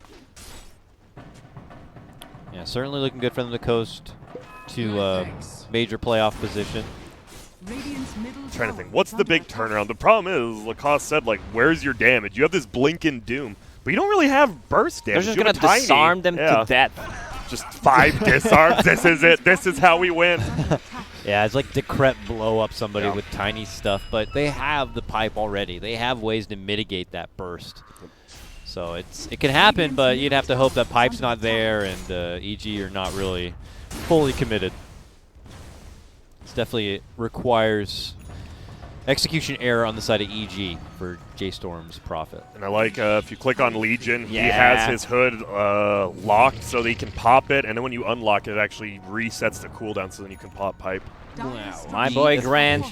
S1: Yeah, certainly looking good for them to coast to major playoff position.
S2: I'm trying to think, what's the big turnaround? The problem is, Lacoste said, like, where's your damage? You have this Blinkin' Doom, but you don't really have burst damage.
S3: They're just
S2: You
S3: going
S2: have
S3: to
S2: a tiny-
S3: disarm them
S2: yeah.
S3: to death.
S2: Just 5 disarms. This is it. This is how we win.
S1: Yeah, it's like Decrep blow up somebody
S2: Yeah.
S1: with tiny stuff, but they have the pipe already. They have ways to mitigate that burst. So it can happen, but you'd have to hope that pipe's not there and EG are not really fully committed. It definitely requires execution error on the side of EG for J.Storm's profit.
S2: And I like if you click on Legion, he
S3: Yeah.
S2: has his hood locked so that he can pop it, and then when you unlock it, it actually resets the cooldown so then you can pop pipe.
S3: My boy Grant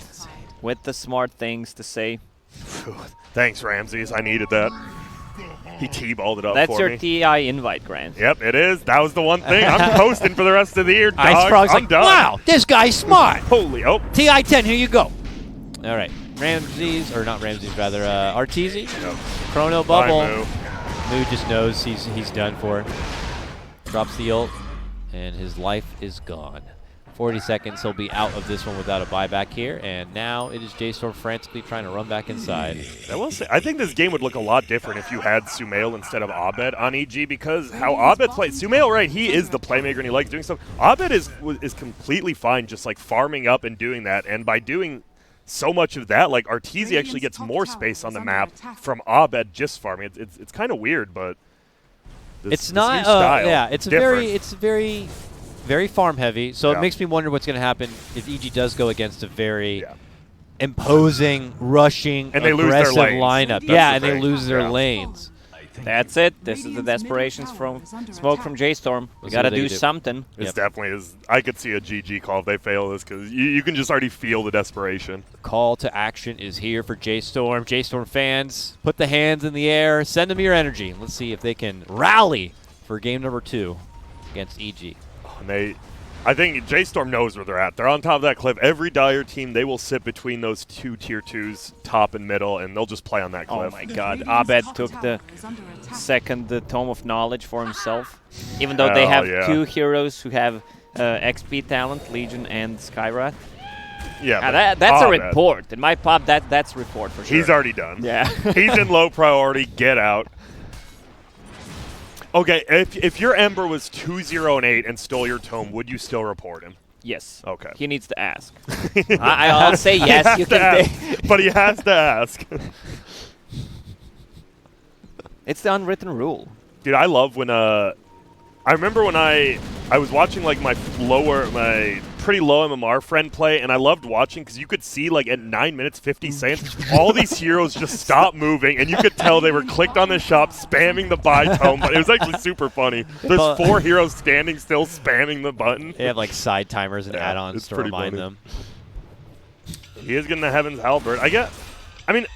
S3: with the smart things to say.
S2: Thanks, Ramses. I needed that. He T-balled it up
S3: That's
S2: for
S3: your
S2: me.
S3: TI invite, Grant.
S2: Yep, it is. That was the one thing. I'm coasting for the rest of the year, dog.
S1: Ice Frog's
S2: I'm
S1: like,
S2: done.
S1: wow, this guy's smart.
S2: Holy, oh.
S1: TI-10, here you go. All right, Ramses, or not Ramses, rather, Arteezy.
S2: Yep.
S1: Chrono
S2: Bye,
S1: Bubble.
S2: Moo.
S1: Moo just knows he's done for. Drops the ult, and his life is gone. 40 seconds, he'll be out of this one without a buyback here, and now it is J.Storm frantically trying to run back inside.
S2: I will say, I think this game would look a lot different if you had Sumail instead of Abed on EG, because how Abed plays. Sumail, right, he is the playmaker and he likes doing stuff. Abed is completely fine just like farming up and doing that, and by doing so much of that, like Arteezy actually gets more space on the map from Abed just farming. It's kind of weird, but
S1: It's
S2: this
S1: not,
S2: new style,
S1: yeah, it's
S2: different.
S1: very farm heavy, so
S2: Yeah.
S1: it makes me wonder what's going to happen if EG does go against a very imposing, rushing,
S2: And they lose their
S1: aggressive
S2: lanes.
S1: lineup.
S2: That's
S1: Yeah,
S2: the
S1: and they
S2: thing.
S1: lose their
S2: Yeah.
S1: lanes.
S3: That's it. This is the desperations from Smoke from J.Storm. We
S1: Let's
S3: got to
S1: see what they
S3: do
S1: do.
S3: something.
S2: It's
S1: Yep.
S2: definitely is. I could see a GG call if they fail this, because you can just already feel the desperation.
S1: Call to action is here for J.Storm. J.Storm fans, put the hands in the air. Send them your energy. Let's see if they can rally for game number 2 against EG.
S2: And I think J.Storm knows where they're at. They're on top of that cliff. Every Dire team, they will sit between those two tier 2s, top and middle, and they'll just play on that cliff.
S3: Oh my god,
S4: Radiant's
S3: Abed
S4: top
S3: took
S4: tower
S3: the
S4: is under attack.
S3: second Tome of Knowledge for himself. Even though they have
S2: yeah.
S3: 2 heroes who have XP talent, Legion and Skyrat.
S2: Yeah,
S3: That's a
S2: Abed,
S3: report. In my pop, that's a report for sure.
S2: He's already done.
S3: Yeah.
S2: He's in low priority. Get out. Okay, if your Ember was 2-0-8 and stole your tome, would you still report him?
S3: Yes.
S2: Okay.
S3: He needs to ask. I'll say yes. You can.
S2: But he has to ask.
S3: It's the unwritten rule.
S2: Dude, I love when I remember when I was watching like my pretty low MMR friend play, and I loved watching because you could see like at 9 minutes 50 seconds, all these heroes just stopped moving, and you could tell they were clicked on the shop, spamming the buy tome. But it was actually super funny. There's 4 heroes standing still, spamming the button.
S1: They have like side timers and
S2: Yeah,
S1: add-ons
S2: it's
S1: to
S2: pretty
S1: remind
S2: funny.
S1: them.
S2: He is getting the Heaven's Halberd. I mean,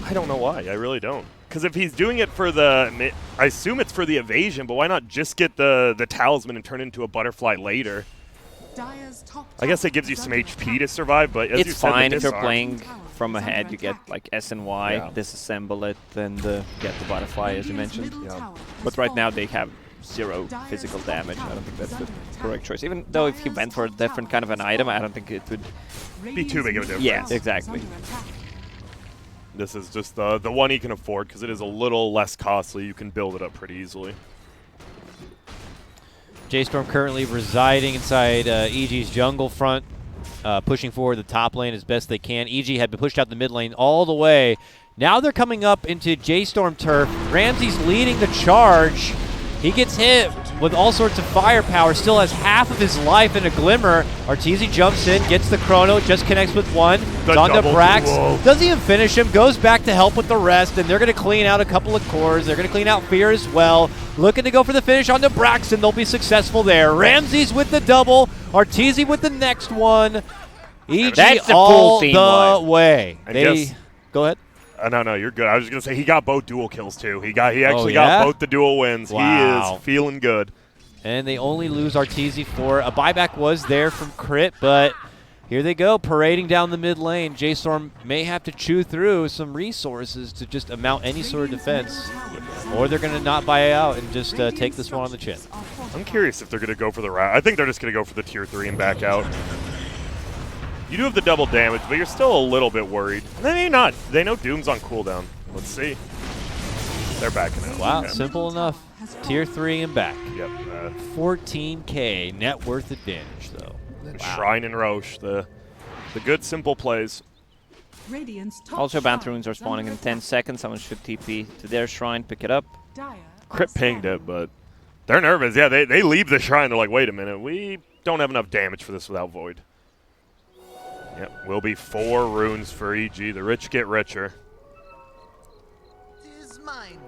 S2: I don't know why. I really don't. Because if he's doing it for the, I assume it's for the evasion, but why not just get the talisman and turn it into a butterfly later?
S4: Dire's top
S2: I guess
S4: tower
S2: it gives you
S4: is
S2: some
S4: under
S2: HP
S4: attack.
S2: to survive, but as you
S3: It's
S2: said, the
S3: fine if you're
S2: disarm-
S3: playing from ahead. You get like S and Y,
S2: Yeah.
S3: disassemble it, and get the butterfly as you
S4: Radiant's
S3: mentioned.
S4: middle tower
S3: But
S4: has
S3: right now
S4: fallen.
S3: they have 0
S4: Dire's
S3: physical
S4: top
S3: damage. I
S4: tower
S3: don't think that's
S4: is
S3: the
S4: under attack.
S3: correct choice. Even though if he
S4: Dire's
S3: went for a
S4: top
S3: different
S4: tower
S3: kind of an
S4: has
S3: item, I
S4: fallen.
S3: don't think it would.
S2: Be too big of a difference.
S3: Yeah, exactly.
S2: This is just the one he can afford because it is a little less costly. You can build it up pretty easily.
S1: J.Storm currently residing inside EG's jungle front, pushing forward the top lane as best they can. EG had been pushed out the mid lane all the way. Now they're coming up into J.Storm turf. Ramsey's leading the charge. He gets hit with all sorts of firepower, still has half of his life in a glimmer. Arteezy jumps in, gets the chrono, just connects with one. It's on to
S2: double
S1: Brax.
S2: duo.
S1: Doesn't even finish him, goes back to help with the rest, and they're going to clean out a couple of cores. They're going to clean out Fear as well. Looking to go for the finish on to Braxton. They'll be successful there. Ramsey's with the double. Arteezy with the next one. EG
S3: That's the full
S1: all
S3: team
S1: the
S3: wipe.
S1: way.
S2: And
S1: They
S2: guess-
S1: go ahead.
S2: No, you're good. I was just gonna say he got both dual kills too. He actually
S1: yeah?
S2: got both the dual wins.
S1: Wow.
S2: He is feeling good.
S1: And they only lose Arteezy for a buyback was there from Crit, but here they go, parading down the mid lane. J.Storm may have to chew through some resources to just mount any sort of defense, or they're going to not buy out and just take this one on the chin.
S2: I'm curious if they're gonna go for the route. I think they're just gonna go for the tier 3 and back out. You do have the double damage, but you're still a little bit worried. Maybe not. They know Doom's on cooldown. Let's see. They're backing out.
S1: Wow,
S2: Okay.
S1: simple enough. Tier 3 and back.
S2: Yep.
S1: 14K net worth advantage, though.
S2: Shrine and Roche, the good simple plays.
S4: Radiant's top
S3: Also, Bounty
S4: tower
S3: runes are
S4: is
S3: spawning in
S4: under
S3: 10
S4: attack.
S3: seconds. Someone should TP to their shrine, pick it up.
S4: Dire
S2: Crit
S4: are
S2: pinged it,
S4: scanning.
S2: but they're nervous. Yeah, they leave the shrine. They're like, wait a minute, we don't have enough damage for this without Void. Yep, will be 4 runes for EG. The rich get richer.
S5: Is mine.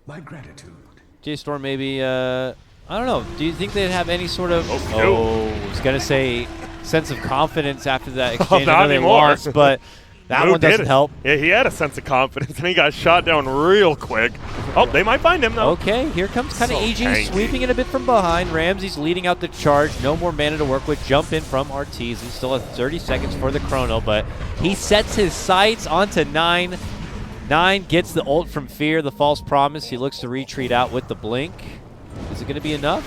S6: My gratitude.
S1: J.Storm maybe, I don't know. Do you think they'd have any sort of,
S2: Oh,
S1: I was going to say sense of confidence after that exchange? I
S2: not
S1: know they
S2: anymore.
S1: lost, but that
S2: Moo
S1: one
S2: did
S1: doesn't
S2: it.
S1: help.
S2: Yeah, he had a sense of confidence, and he got shot down real quick. Oh, they might find him, though.
S1: Okay, here comes kind of
S2: So
S1: EG
S2: tanky.
S1: sweeping it a bit from behind. Ramsey's leading out the charge. No more mana to work with. Jump in from Arteezy. Still has 30 seconds for the chrono, but he sets his sights onto 9. 9 gets the ult from Fear, the false promise. He looks to retreat out with the blink. Is it going to be enough?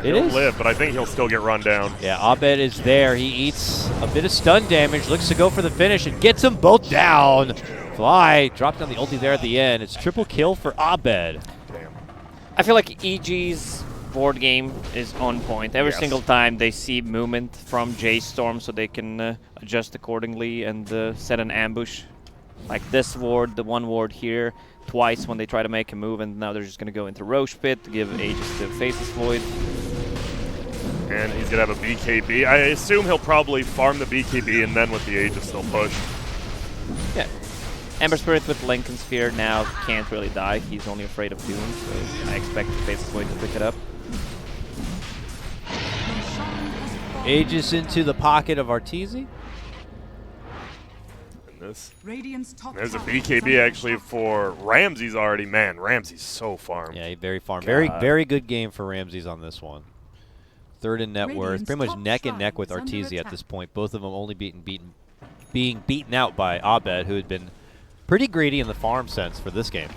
S1: It
S2: He'll
S1: is.
S2: live, but I think he'll still get run down.
S1: Yeah, Abed is there. He eats a bit of stun damage, looks to go for the finish, and gets them both down. Fly dropped down the ulti there at the end. It's triple kill for Abed.
S2: Damn.
S3: I feel like EG's board game is on point. Every
S2: Yes.
S3: single time they see movement from J.Storm, so they can adjust accordingly and set an ambush. Like this ward, the one ward here, twice when they try to make a move, and now they're just going to go into Roche Pit to give Aegis the Faceless Void.
S2: And he's going to have a BKB. I assume he'll probably farm the BKB, and then with the Aegis, they'll push.
S3: Yeah. Ember Spirit with Lincoln Sphere now can't really die. He's only afraid of Doom, so I expect the Faceless Void to pick it up.
S1: Aegis into the pocket of Arteezy.
S4: Radiant's top
S2: There's a
S4: tower is
S2: BKB
S4: under
S2: actually
S4: attack.
S2: for Ramsey's already. Man, Ramsey's so farmed.
S1: Yeah, very farm. Very good game for Ramses on this one. Third in net worth.
S4: Radiant's
S1: Pretty much
S4: top
S1: neck and neck
S4: shrine
S1: with
S4: is under
S1: Arteezy at
S4: attack.
S1: this point. Both of them only being beaten out by Abed, who had been pretty greedy in the farm sense for this game.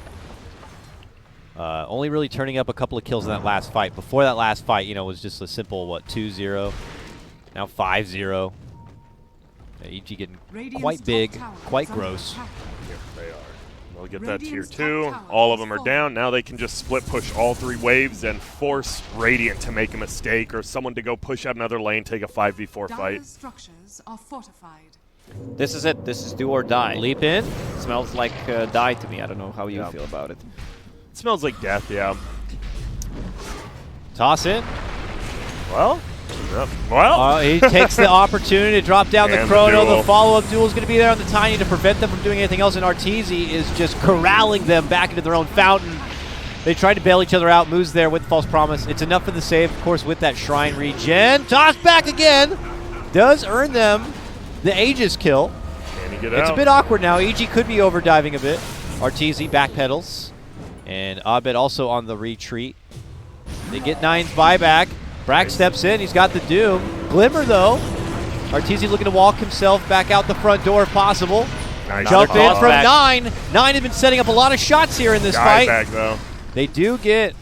S1: Only really turning up a couple of kills in that last fight. Before that last fight, you know, was just a simple, 2-0. Now 5-0. EG getting
S4: Radiant's
S1: quite
S4: top
S1: big,
S4: tower
S1: quite
S4: is under
S1: gross.
S4: attack.
S2: Here they are. They'll get that tier
S4: Radiant's top
S2: 2.
S4: tower
S2: All of
S4: is
S2: them are
S4: full.
S2: down. Now they can just split push all 3 waves and force Radiant to make a mistake or someone to go push out another lane, take a 5v4 fight.
S4: Dire's structures are fortified.
S3: This is it. This is do or die.
S1: Leap in.
S3: Smells like die to me. I don't know how you
S2: Yeah.
S3: feel about it.
S2: It smells like death, yeah.
S1: Toss in.
S2: Well, well.
S1: He takes the opportunity to drop down the
S2: And the
S1: chrono.
S2: duel.
S1: The follow-up duel is going to be there on the Tiny to prevent them from doing anything else, and Arteezy is just corralling them back into their own fountain. They tried to bail each other out. Moves there with False Promise. It's enough for the save, of course, with that Shrine regen. Toss back again. Does earn them the Aegis kill.
S2: Can he get
S1: It's
S2: out?
S1: a bit awkward now. EG could be overdiving a bit. Arteezy backpedals. And Abed also on the retreat. They get Nine's buyback. Brack steps in. He's got the Doom. Glimmer, though. Arteezy looking to walk himself back out the front door if possible.
S2: Nice.
S1: Jump in
S3: toss
S1: from
S3: back.
S1: Nine. Nine has been setting up a lot of shots here in this
S2: Guy
S1: fight.
S2: back, though.
S1: They do get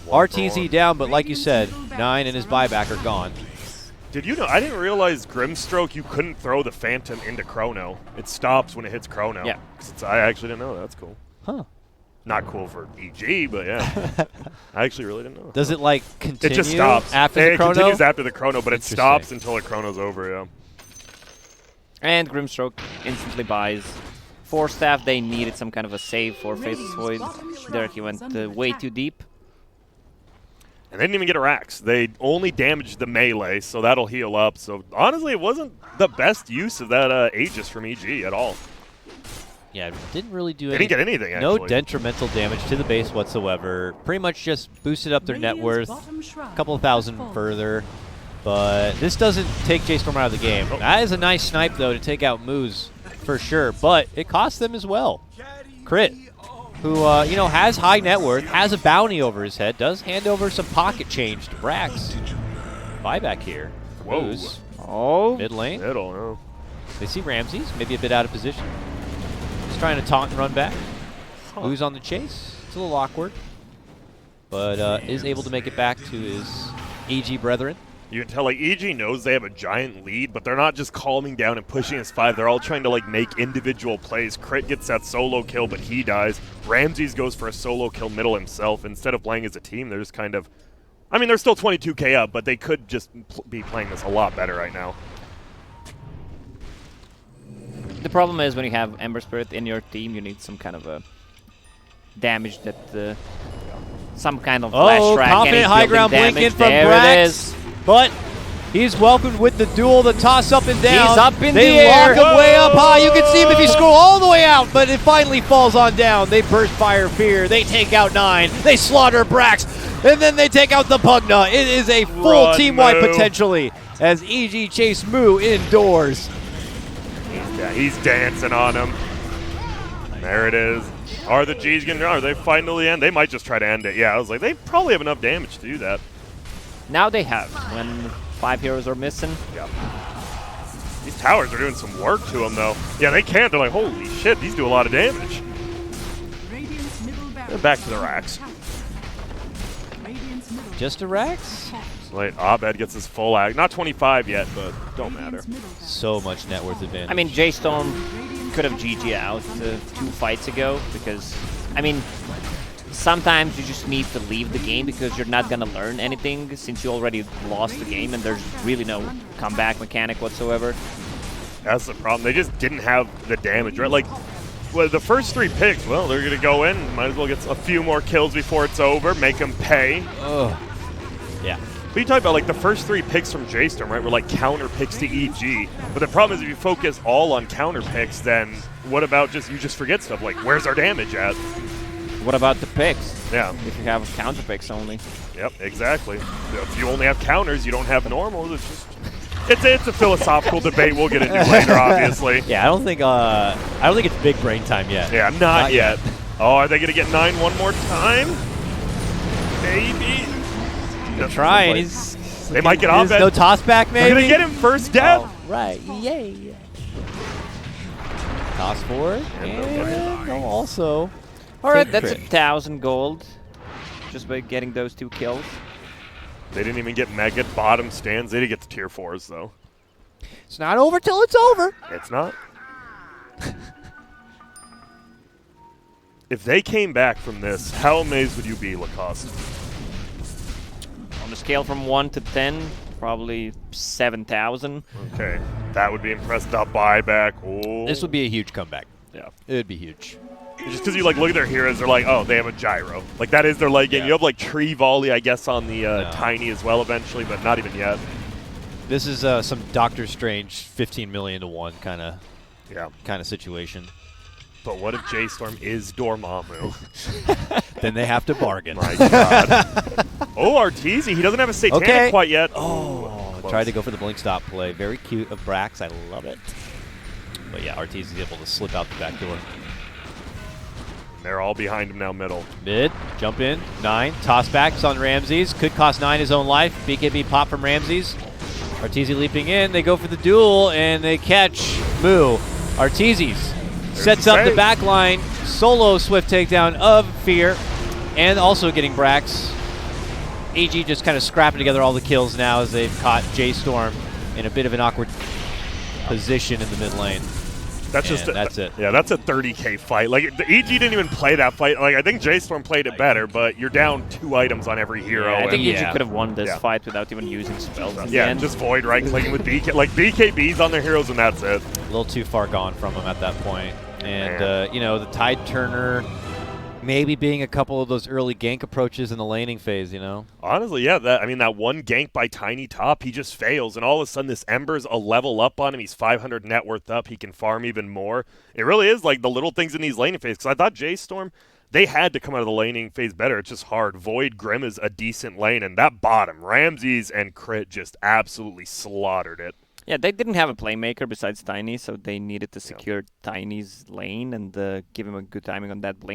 S2: One for
S1: Arteezy
S2: one.
S1: down, but like you said, Nine and his buyback are gone.
S2: Did you know? I didn't realize Grimstroke, you couldn't throw the Phantom into Chrono. It stops when it hits Chrono.
S3: Yeah.
S2: I actually didn't know that. That's cool.
S1: Huh.
S2: Not cool for EG, but yeah. I actually really didn't know.
S1: Does it, like, continue
S2: It just stops.
S1: after
S2: it
S1: the chrono?
S2: continues after the Chrono, but it
S1: Interesting.
S2: stops until the Chrono's over, yeah.
S3: And Grimstroke instantly buys. For staff, they needed some kind of a save for Faceless Void. There he went way too deep.
S2: And they didn't even get a Rax. They only damaged the melee, so that'll heal up. So honestly, it wasn't the best use of that Aegis from EG at all.
S1: Yeah, didn't really do
S2: They didn't get anything,
S1: No
S2: actually.
S1: detrimental damage to the base whatsoever. Pretty much just boosted up their net worth a couple of thousand further. But this doesn't take J.Storm out of the game. That is a nice snipe, though, to take out Moose for sure. But it cost them as well. Crit, who has high net worth, has a bounty over his head, does hand over some pocket change to Brax. Buyback here.
S2: Whoa.
S1: Moose,
S3: Oh,
S1: mid lane.
S2: Middle, no.
S1: They see Ramses, maybe a bit out of position. Just trying to taunt and run back. Who's on the chase? It's a little awkward. But is able to make it back to his EG brethren.
S2: You can tell, like, EG knows they have a giant lead, but they're not just calming down and pushing as 5. They're all trying to, like, make individual plays. Crit gets that solo kill, but he dies. Ramses goes for a solo kill middle himself. Instead of playing as a team, they're just kind of... I mean, they're still 22k up, but they could just be playing this a lot better right now.
S3: the problem is when you have Ember Spirit in your team, you need some kind of a damage that... some kind of flash track.
S1: Confident
S3: any
S1: high
S3: building
S1: ground
S3: damage.
S1: blinking from
S3: There
S1: Brax.
S3: it is.
S1: But he's welcomed with the duel, the toss up and down.
S3: He's up in
S1: they
S3: the air.
S1: lock him way up high. You can see him if he scroll all the way out, but it finally falls on down. They burst Fire Fear. They take out 9. They slaughter Brax. And then they take out the Pugna. It is a full
S2: Run,
S1: team wipe
S2: Moo.
S1: potentially as EG chase Moo indoors.
S2: Yeah, he's dancing on him. There it is. Are the G's going to... Are they fighting till the end? They might just try to end it. Yeah, I was like, they probably have enough damage to do that.
S3: Now they have, when 5 heroes are missing.
S2: Yeah. These towers are doing some work to them, though. Yeah, they can't. They're like, holy shit, these do a lot of damage.
S4: Radiant's middle barracks
S2: They're back to the
S4: under
S2: racks.
S4: attack. Radiant's middle
S1: Just a Rex?
S2: Like, Abed gets his full act. Not 25 yet, but don't matter.
S4: Radiant's middle barracks.
S1: So much net worth advantage.
S3: I mean, J.Storm could have GG out 2 fights ago because, I mean, sometimes you just need to leave the game because you're not going to learn anything since you already lost the game and there's really no comeback mechanic whatsoever.
S2: That's the problem. They just didn't have the damage, right? Like, well, the first 3 picks, well, they're going to go in. Might as well get a few more kills before it's over. Make them pay.
S1: Ugh. Yeah.
S2: But you talk about, like, the first 3 picks from J.Storm, right, were, like, counter picks to EG. But the problem is if you focus all on counter picks, then what about you just forget stuff like, where's our damage at?
S3: What about the picks?
S2: Yeah.
S3: If you have counter picks only.
S2: Yep, exactly. If you only have counters, you don't have normals. It's just... It's a philosophical debate we'll get into later, obviously.
S1: Yeah, I don't think it's big brain time yet.
S2: Yeah, not yet. Oh, are they going to get 9 one more time? Maybe.
S1: He's trying. He's
S2: They might get off
S1: There's no toss back,
S2: They're
S1: maybe?
S2: going to get him first death.
S1: Oh, right. Yay. Toss forward. And they'll also.
S3: All right,
S1: take
S3: that's
S1: crit.
S3: 1,000 gold just by getting those 2 kills.
S2: They didn't even get mega bottom stands. They didn't get the tier 4s, though.
S1: It's not over till it's over.
S2: It's not. If they came back from this, how amazed would you be, Lacoste?
S3: On the scale from 1 to 10, probably 7,000.
S2: Okay, that would be impressed. The buyback. Oh.
S1: This would be a huge comeback.
S2: Yeah.
S1: It would be huge.
S2: Just because you look at their heroes, they're like, oh, they have a gyro. Like that is their late game.
S1: Yeah.
S2: You have like tree volley, I guess, on the
S1: No.
S2: tiny as well eventually, but not even yet.
S1: This is some Doctor Strange 15 million to 1 kind of situation.
S2: But what if J.Storm is Dormammu?
S1: Then they have to bargain.
S2: My God. Oh, Arteezy. He doesn't have a Satanic
S1: Okay.
S2: quite yet.
S1: Oh,
S2: close.
S1: tried to go for the blink stop play. Very cute of Brax. I love it. But yeah, Arteezy is able to slip out the back door.
S2: They're all behind him now, middle.
S1: Mid, jump in, 9. Toss backs on Ramses. Could cost 9 his own life. BKB pop from Ramses. Arteezy leaping in. They go for the duel, and they catch Moo. Arteezy's sets
S2: the
S1: up the
S2: save.
S1: back line. Solo swift takedown of Fear. And also getting Brax. AG just kind of scrapping together all the kills now as they've caught J.Storm in a bit of an awkward position in the mid lane.
S2: That's
S1: And
S2: just
S1: that's it.
S2: Yeah, that's a 30K fight. Like the EG didn't even play that fight. Like I think J.Storm played it better, but you're down 2 items on every hero.
S3: I think
S2: and-
S3: you
S1: Yeah.
S3: could have won this
S2: Yeah.
S3: fight without even using spells. in the
S2: yeah,
S3: end.
S2: just void right clicking with BK. Like BKBs on their heroes, and that's it.
S1: A little too far gone from him at that point. And,
S2: Man.
S1: you know, the Tide Turner maybe being a couple of those early gank approaches in the laning phase, you know?
S2: Honestly, yeah. That one gank by Tiny Top, he just fails, and all of a sudden this Ember's a level up on him. He's 500 net worth up. He can farm even more. It really is like the little things in these laning phases. Because I thought J.Storm, they had to come out of the laning phase better. It's just hard. Void Grim is a decent lane, and that bottom, Ramses and Crit just absolutely slaughtered it.
S3: Yeah, they didn't have a playmaker besides Tiny, so they needed to secure Tiny's lane and give him a good timing on that blink